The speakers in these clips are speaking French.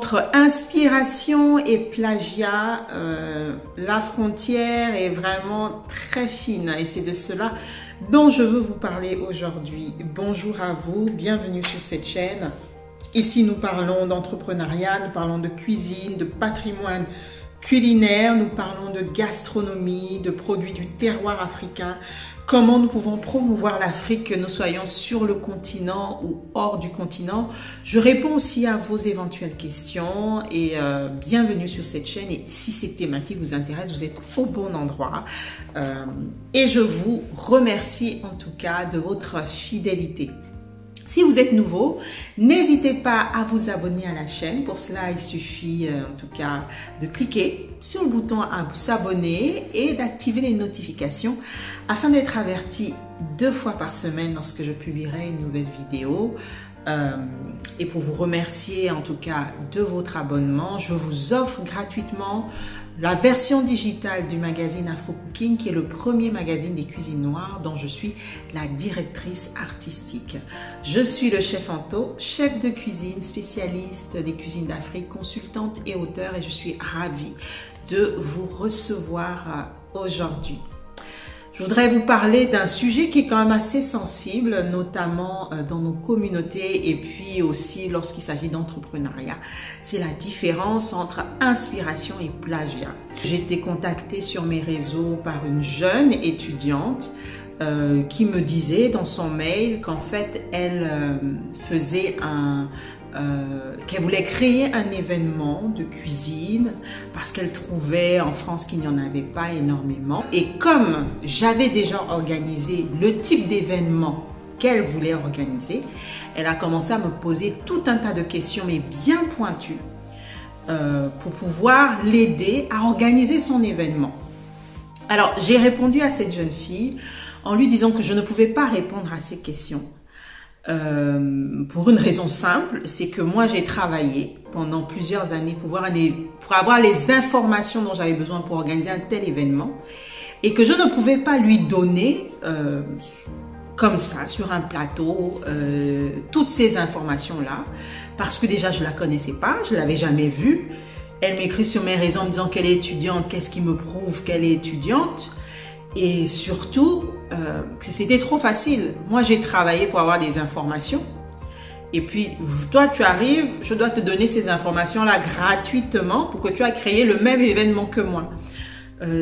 Entre inspiration et plagiat, la frontière est vraiment très fine et c'est de cela dont je veux vous parler aujourd'hui. Bonjour à vous, bienvenue sur cette chaîne. Ici, nous parlons d'entrepreneuriat, nous parlons de cuisine, de patrimoine culinaire, nous parlons de gastronomie, de produits du terroir africain, comment nous pouvons promouvoir l'Afrique, que nous soyons sur le continent ou hors du continent. Je réponds aussi à vos éventuelles questions et bienvenue sur cette chaîne. Et si cette thématique vous intéresse, vous êtes au bon endroit. Et je vous remercie en tout cas de votre fidélité. Si vous êtes nouveau, n'hésitez pas à vous abonner à la chaîne. Pour cela, il suffit en tout cas de cliquer sur le bouton à s'abonner et d'activer les notifications afin d'être averti 2 fois par semaine lorsque je publierai une nouvelle vidéo. Et pour vous remercier en tout cas de votre abonnement, je vous offre gratuitement la version digitale du magazine Afro Cooking, qui est le premier magazine des cuisines noires dont je suis la directrice artistique. Je suis le chef Anto, chef de cuisine, spécialiste des cuisines d'Afrique, consultante et auteur, et je suis ravie de vous recevoir aujourd'hui. Je voudrais vous parler d'un sujet qui est quand même assez sensible, notamment dans nos communautés et puis aussi lorsqu'il s'agit d'entrepreneuriat. C'est la différence entre inspiration et plagiat. J'ai été contactée sur mes réseaux par une jeune étudiante qui me disait dans son mail qu'en fait elle qu'elle voulait créer un événement de cuisine parce qu'elle trouvait en France qu'il n'y en avait pas énormément. Et comme j'avais déjà organisé le type d'événement qu'elle voulait organiser, elle a commencé à me poser tout un tas de questions, mais bien pointues, pour pouvoir l'aider à organiser son événement. Alors, j'ai répondu à cette jeune fille en lui disant que je ne pouvais pas répondre à ces questions. Pour une raison simple, c'est que moi j'ai travaillé pendant plusieurs années pour avoir les informations dont j'avais besoin pour organiser un tel événement et que je ne pouvais pas lui donner comme ça sur un plateau toutes ces informations-là parce que déjà je la connaissais pas, je l'avais jamais vue. Elle m'écrit sur mes réseaux en me disant qu'elle est étudiante, qu'est-ce qui me prouve qu'elle est étudiante? Et surtout, c'était trop facile. Moi, j'ai travaillé pour avoir des informations. Et puis, toi, tu arrives, je dois te donner ces informations-là gratuitement pour que tu aies créé le même événement que moi.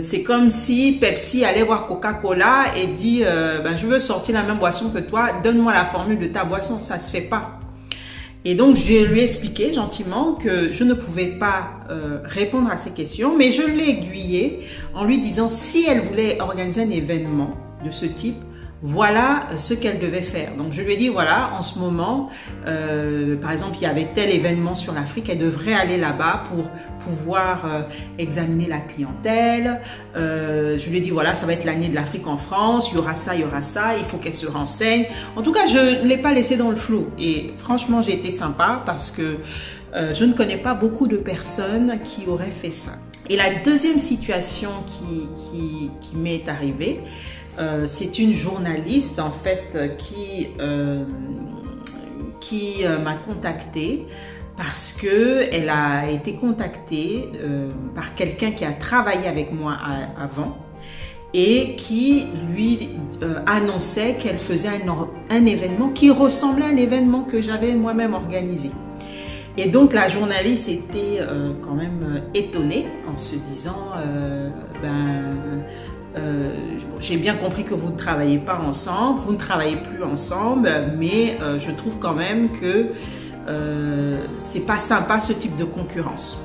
C'est comme si Pepsi allait voir Coca-Cola et dit je veux sortir la même boisson que toi, donne-moi la formule de ta boisson. Ça ne se fait pas. Et donc, je lui ai expliqué gentiment que je ne pouvais pas répondre à ces questions, mais je l'ai aiguillée en lui disant si elle voulait organiser un événement de ce type, voilà ce qu'elle devait faire. Donc, je lui ai dit, voilà, en ce moment, par exemple, il y avait tel événement sur l'Afrique, elle devrait aller là-bas pour pouvoir examiner la clientèle. Je lui ai dit, voilà, ça va être l'année de l'Afrique en France, il y aura ça, il faut qu'elle se renseigne. En tout cas, je ne l'ai pas laissé dans le flou. Et franchement, j'ai été sympa parce que je ne connais pas beaucoup de personnes qui auraient fait ça. Et la deuxième situation qui m'est arrivée, c'est une journaliste en fait qui m'a contactée parce que elle a été contactée par quelqu'un qui a travaillé avec moi avant et qui lui annonçait qu'elle faisait un événement qui ressemblait à un événement que j'avais moi-même organisé. Et donc la journaliste était quand même étonnée en se disant j'ai bien compris que vous ne travaillez pas ensemble, vous ne travaillez plus ensemble, mais je trouve quand même que c'est pas sympa ce type de concurrence.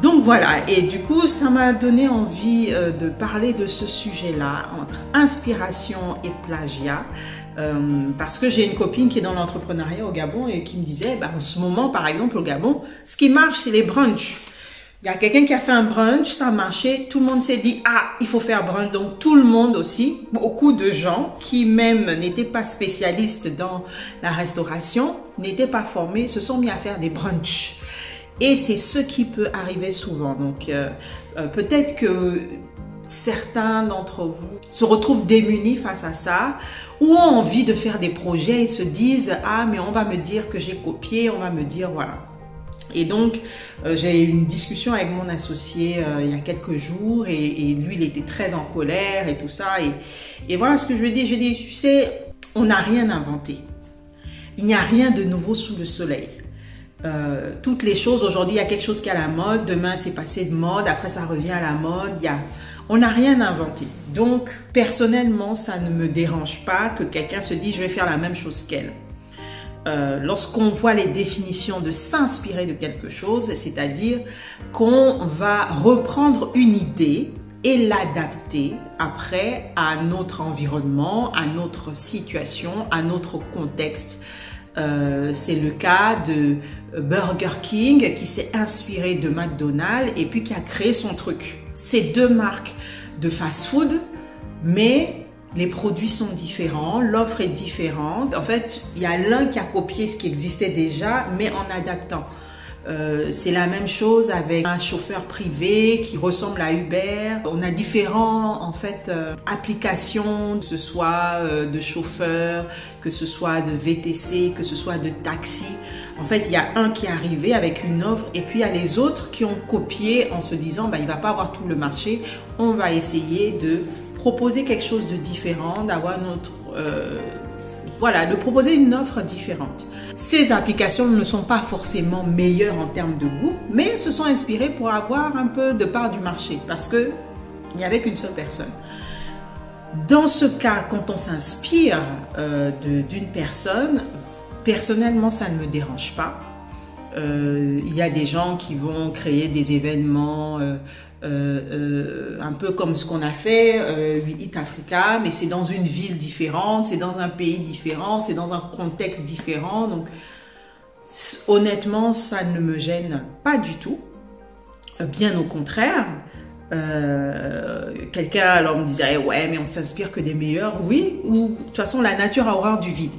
Donc voilà, et du coup ça m'a donné envie de parler de ce sujet-là entre inspiration et plagiat, parce que j'ai une copine qui est dans l'entrepreneuriat au Gabon et qui me disait en ce moment par exemple au Gabon, ce qui marche c'est les brunchs. Il y a quelqu'un qui a fait un brunch, ça a marché, tout le monde s'est dit, ah, il faut faire brunch. Donc tout le monde aussi, beaucoup de gens qui même n'étaient pas spécialistes dans la restauration, n'étaient pas formés, se sont mis à faire des brunchs. Et c'est ce qui peut arriver souvent. Donc peut-être que certains d'entre vous se retrouvent démunis face à ça ou ont envie de faire des projets et se disent, ah, mais on va me dire que j'ai copié, on va me dire, voilà. Et donc, j'ai eu une discussion avec mon associé il y a quelques jours et lui, il était très en colère et tout ça. Et voilà ce que je lui ai dit. J'ai dit, tu sais, on n'a rien inventé. Il n'y a rien de nouveau sous le soleil. Toutes les choses, aujourd'hui, il y a quelque chose qui est à la mode. Demain, c'est passé de mode. Après, ça revient à la mode. On n'a rien inventé. Donc, personnellement, ça ne me dérange pas que quelqu'un se dise, je vais faire la même chose qu'elle. Lorsqu'on voit les définitions de s'inspirer de quelque chose, c'est-à-dire qu'on va reprendre une idée et l'adapter après à notre environnement, à notre situation, à notre contexte. C'est le cas de Burger King qui s'est inspiré de McDonald's et puis qui a créé son truc. C'est deux marques de fast-food, mais les produits sont différents, l'offre est différente. En fait, il y a l'un qui a copié ce qui existait déjà, mais en adaptant. C'est la même chose avec un chauffeur privé qui ressemble à Uber. On a différents applications, que ce soit de chauffeur, que ce soit de VTC, que ce soit de taxi. En fait, il y a un qui est arrivé avec une offre et puis il y a les autres qui ont copié en se disant il va pas avoir tout le marché. On va essayer de proposer quelque chose de différent, d'avoir de proposer une offre différente. Ces applications ne sont pas forcément meilleures en termes de goût, mais elles se sont inspirées pour avoir un peu de part du marché parce que il n'y avait qu'une seule personne. Dans ce cas, quand on s'inspire d'une personne, personnellement, ça ne me dérange pas. Il y a des gens qui vont créer des événements un peu comme ce qu'on a fait, Hit Africa, mais c'est dans une ville différente, c'est dans un pays différent, c'est dans un contexte différent. Donc, honnêtement, ça ne me gêne pas du tout. Bien au contraire. Quelqu'un alors me disait ouais, mais on s'inspire que des meilleurs. Oui, ou de toute façon, la nature a horreur du vide.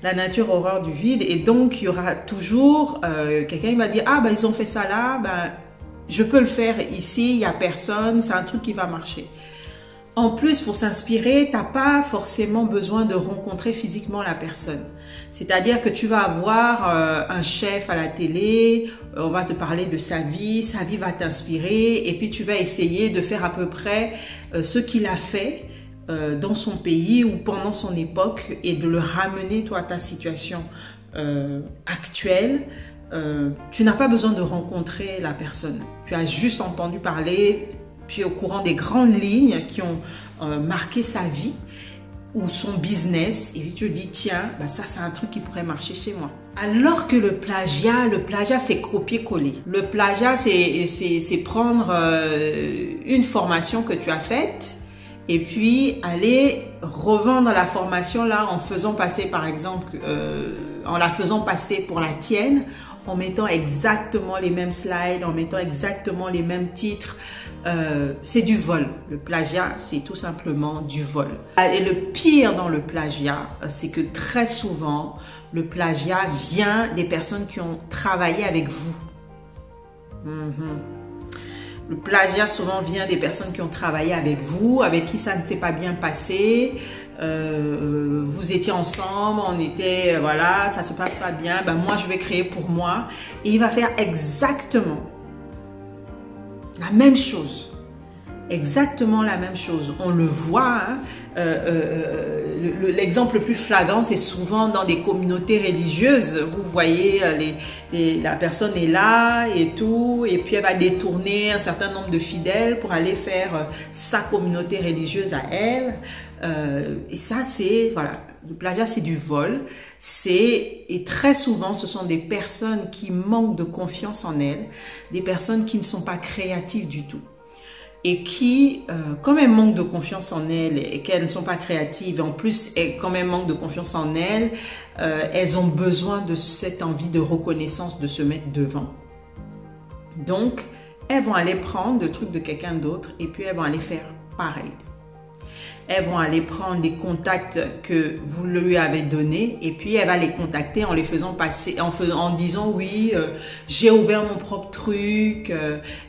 La nature a horreur du vide et donc il y aura toujours quelqu'un qui va dire ils ont fait ça là, je peux le faire ici, il n'y a personne, c'est un truc qui va marcher. En plus, pour s'inspirer, tu n'as pas forcément besoin de rencontrer physiquement la personne. C'est-à-dire que tu vas avoir un chef à la télé, on va te parler de sa vie va t'inspirer et puis tu vas essayer de faire à peu près ce qu'il a fait dans son pays ou pendant son époque et de le ramener toi à ta situation actuelle. Tu n'as pas besoin de rencontrer la personne. Tu as juste entendu parler, puis au courant des grandes lignes qui ont marqué sa vie ou son business, et puis tu te dis tiens, ça c'est un truc qui pourrait marcher chez moi. Alors que le plagiat c'est copier-coller. Le plagiat c'est prendre une formation que tu as faite et puis aller revendre la formation là en faisant passer par exemple, en la faisant passer pour la tienne, en mettant exactement les mêmes slides, en mettant exactement les mêmes titres. C'est du vol. Le plagiat, c'est tout simplement du vol. Et le pire dans le plagiat, c'est que très souvent, le plagiat vient des personnes qui ont travaillé avec vous. Le plagiat souvent vient des personnes qui ont travaillé avec vous, avec qui ça ne s'est pas bien passé. Vous étiez ensemble, on était, voilà, ça se passe pas bien. Moi, je vais créer pour moi. Et il va faire exactement la même chose. Exactement la même chose. On le voit. L'exemple le plus flagrant, c'est souvent dans des communautés religieuses. Vous voyez, la personne est là et tout, et puis elle va détourner un certain nombre de fidèles pour aller faire sa communauté religieuse à elle. Et ça, c'est, voilà, le plagiat, c'est du vol. Et très souvent, ce sont des personnes qui manquent de confiance en elles, des personnes qui ne sont pas créatives du tout. Et qui, comme elles manquent de confiance en elles et qu'elles ne sont pas créatives, en plus, comme elles manquent de confiance en elles, elles ont besoin de cette envie de reconnaissance, de se mettre devant. Donc, elles vont aller prendre le truc de quelqu'un d'autre et puis elles vont aller faire pareil. Elles vont aller prendre les contacts que vous lui avez donnés et puis elle va les contacter en les faisant passer, en disant oui, j'ai ouvert mon propre truc,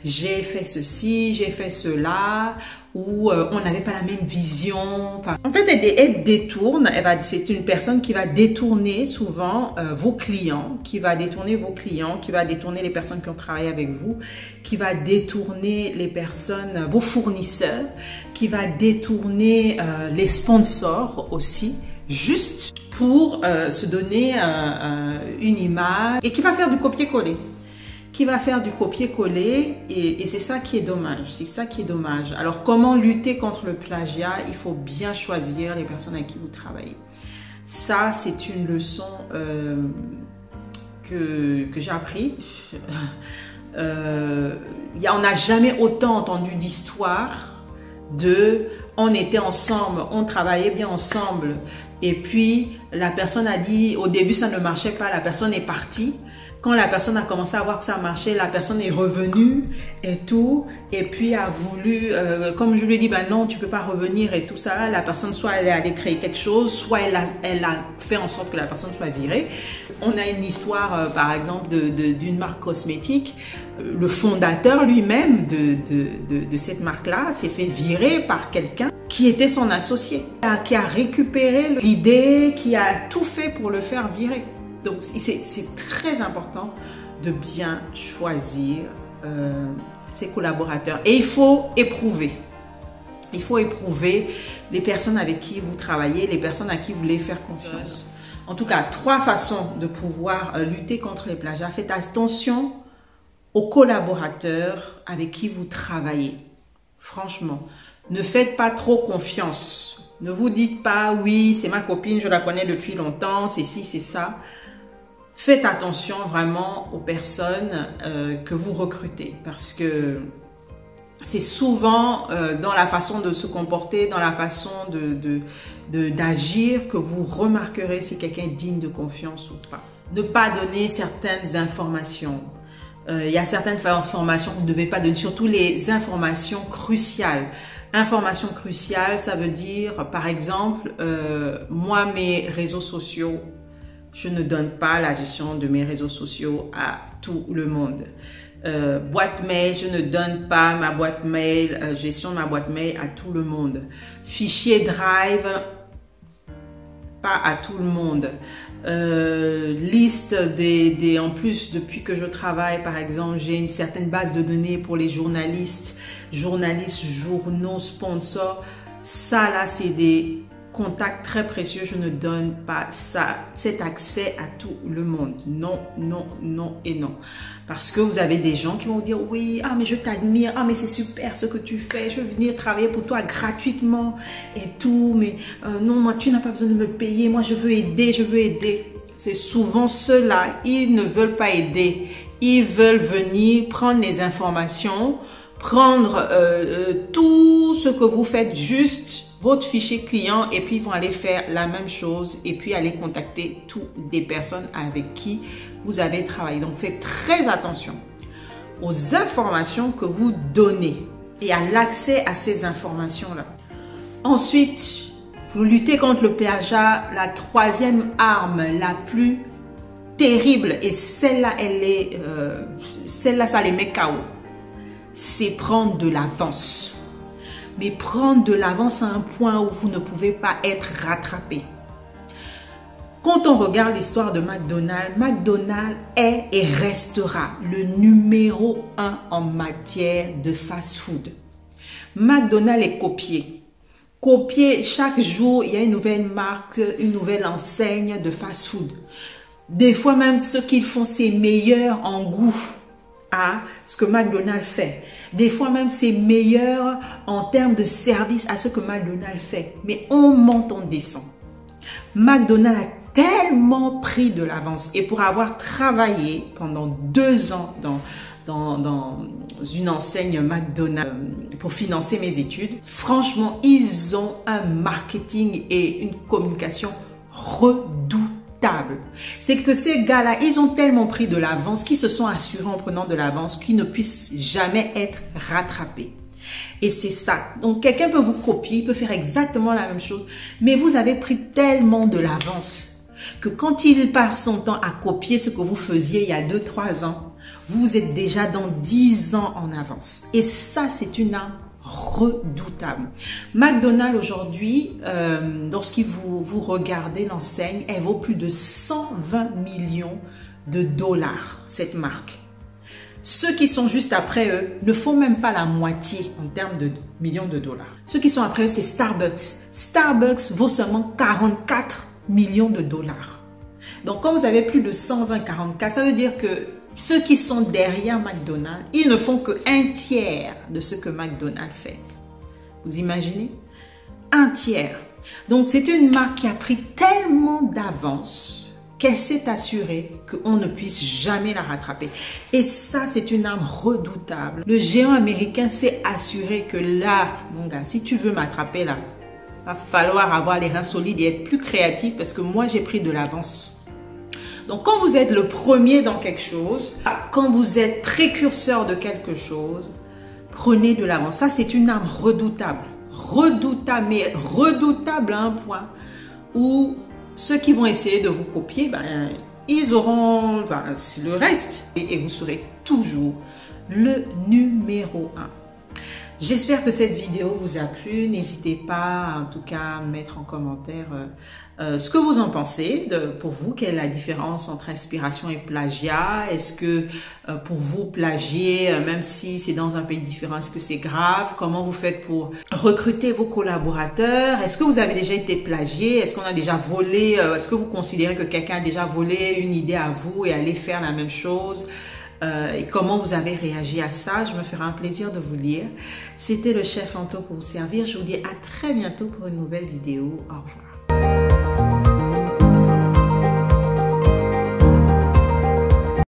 j'ai fait ceci, j'ai fait cela. ou on n'avait pas la même vision. Enfin, en fait, elle détourne. C'est une personne qui va détourner souvent vos clients, qui va détourner les personnes qui ont travaillé avec vous, qui va détourner les personnes, vos fournisseurs, qui va détourner les sponsors aussi, juste pour se donner une image, et qui va faire du copier-coller. Et c'est ça qui est dommage. Alors, comment lutter contre le plagiat? Il faut bien choisir les personnes avec qui vous travaillez. Ça, c'est une leçon que j'ai appris. On n'a jamais autant entendu d'histoire on était ensemble, on travaillait bien ensemble, et puis la personne a dit, au début ça ne marchait pas, la personne est partie. Quand la personne a commencé à voir que ça marchait, la personne est revenue et tout, et puis a voulu, comme je lui ai dit, ben non, tu peux pas revenir et tout ça. La personne, soit elle est allée créer quelque chose, soit elle a fait en sorte que la personne soit virée. On a une histoire, par exemple, d'une marque cosmétique. Le fondateur lui-même de cette marque-là s'est fait virer par quelqu'un qui était son associé, qui a récupéré l'idée, qui a tout fait pour le faire virer. Donc, c'est très important de bien choisir ses collaborateurs. Et il faut éprouver. Il faut éprouver les personnes avec qui vous travaillez, les personnes à qui vous voulez faire confiance. En tout cas, 3 façons de pouvoir lutter contre les plagiats. Faites attention aux collaborateurs avec qui vous travaillez. Franchement, ne faites pas trop confiance. Ne vous dites pas, oui, c'est ma copine, je la connais depuis longtemps, c'est ci, c'est ça. Faites attention vraiment aux personnes que vous recrutez, parce que c'est souvent dans la façon de se comporter, dans la façon d'agir que vous remarquerez si quelqu'un est digne de confiance ou pas. Ne pas donner certaines informations. Il y a certaines informations que vous ne devez pas donner, surtout les informations cruciales. Informations cruciales, ça veut dire, par exemple, moi, mes réseaux sociaux, je ne donne pas la gestion de mes réseaux sociaux à tout le monde. Boîte mail, je ne donne pas ma boîte mail, gestion de ma boîte mail à tout le monde. Fichier Drive, pas à tout le monde. Liste en plus, depuis que je travaille, par exemple, j'ai une certaine base de données pour les journalistes, journaux, sponsors. Ça là, c'est des contacts très précieux. Je ne donne pas cet accès à tout le monde. Non, non, non et non. Parce que vous avez des gens qui vont vous dire, oui, ah mais je t'admire, ah mais c'est super ce que tu fais, je veux venir travailler pour toi gratuitement et tout, mais non, moi tu n'as pas besoin de me payer, moi je veux aider, je veux aider. C'est souvent ceux-là, ils ne veulent pas aider, ils veulent venir prendre les informations, prendre tout ce que vous faites, juste votre fichier client, et puis ils vont aller faire la même chose et puis aller contacter toutes les personnes avec qui vous avez travaillé. Donc faites très attention aux informations que vous donnez et à l'accès à ces informations-là. Ensuite, pour lutter contre le plagiat, la 3e arme la plus terrible, et celle-là, celle-là, ça les met KO, c'est prendre de l'avance. Mais prendre de l'avance à un point où vous ne pouvez pas être rattrapé. Quand on regarde l'histoire de McDonald's, McDonald's est et restera le numéro 1 en matière de fast-food. McDonald's est copié. Chaque jour, il y a une nouvelle marque, une nouvelle enseigne de fast-food. Des fois même, ce qu'ils font, c'est meilleur en goût à ce que McDonald's fait. Des fois même, c'est meilleur en termes de service à ce que McDonald's fait. Mais on monte, on descend. McDonald's a tellement pris de l'avance. Et pour avoir travaillé pendant 2 ans dans une enseigne McDonald's pour financer mes études, franchement, ils ont un marketing et une communication redoutable. C'est que ces gars-là, ils ont tellement pris de l'avance qu'ils se sont assurés en prenant de l'avance qu'ils ne puissent jamais être rattrapés. Et c'est ça. Donc, quelqu'un peut vous copier, il peut faire exactement la même chose, mais vous avez pris tellement de l'avance que quand il passe son temps à copier ce que vous faisiez il y a 2-3 ans, vous êtes déjà dans 10 ans en avance. Et ça, c'est une arme redoutable. McDonald's aujourd'hui, lorsque vous regardez l'enseigne, elle vaut plus de 120 millions de dollars, cette marque. Ceux qui sont juste après eux ne font même pas la moitié en termes de millions de dollars. Ceux qui sont après eux, c'est Starbucks. Starbucks vaut seulement 44 millions de dollars. Donc, quand vous avez plus de 120, 44, ça veut dire que ceux qui sont derrière McDonald's, ils ne font que 1/3 de ce que McDonald's fait. Vous imaginez? 1/3. Donc, c'est une marque qui a pris tellement d'avance qu'elle s'est assurée qu'on ne puisse jamais la rattraper. Et ça, c'est une arme redoutable. Le géant américain s'est assuré que là, mon gars, si tu veux m'attraper là, va falloir avoir les reins solides et être plus créatif parce que moi, j'ai pris de l'avance. Donc, quand vous êtes le premier dans quelque chose, quand vous êtes précurseur de quelque chose, prenez de l'avance. Ça, c'est une arme redoutable. Redoutable, mais redoutable à un point où ceux qui vont essayer de vous copier, ils auront le reste et vous serez toujours le numéro 1. J'espère que cette vidéo vous a plu. N'hésitez pas en tout cas à mettre en commentaire ce que vous en pensez. Pour vous, quelle est la différence entre inspiration et plagiat? Est-ce que pour vous, plagier, même si c'est dans un pays différent, est-ce que c'est grave? Comment vous faites pour recruter vos collaborateurs? Est-ce que vous avez déjà été plagié? Est-ce qu'on a déjà volé? Est-ce que vous considérez que quelqu'un a déjà volé une idée à vous et allé faire la même chose? Et comment vous avez réagi à ça? Je me ferai un plaisir de vous lire. C'était le chef Anto pour vous servir. Je vous dis à très bientôt pour une nouvelle vidéo. Au revoir.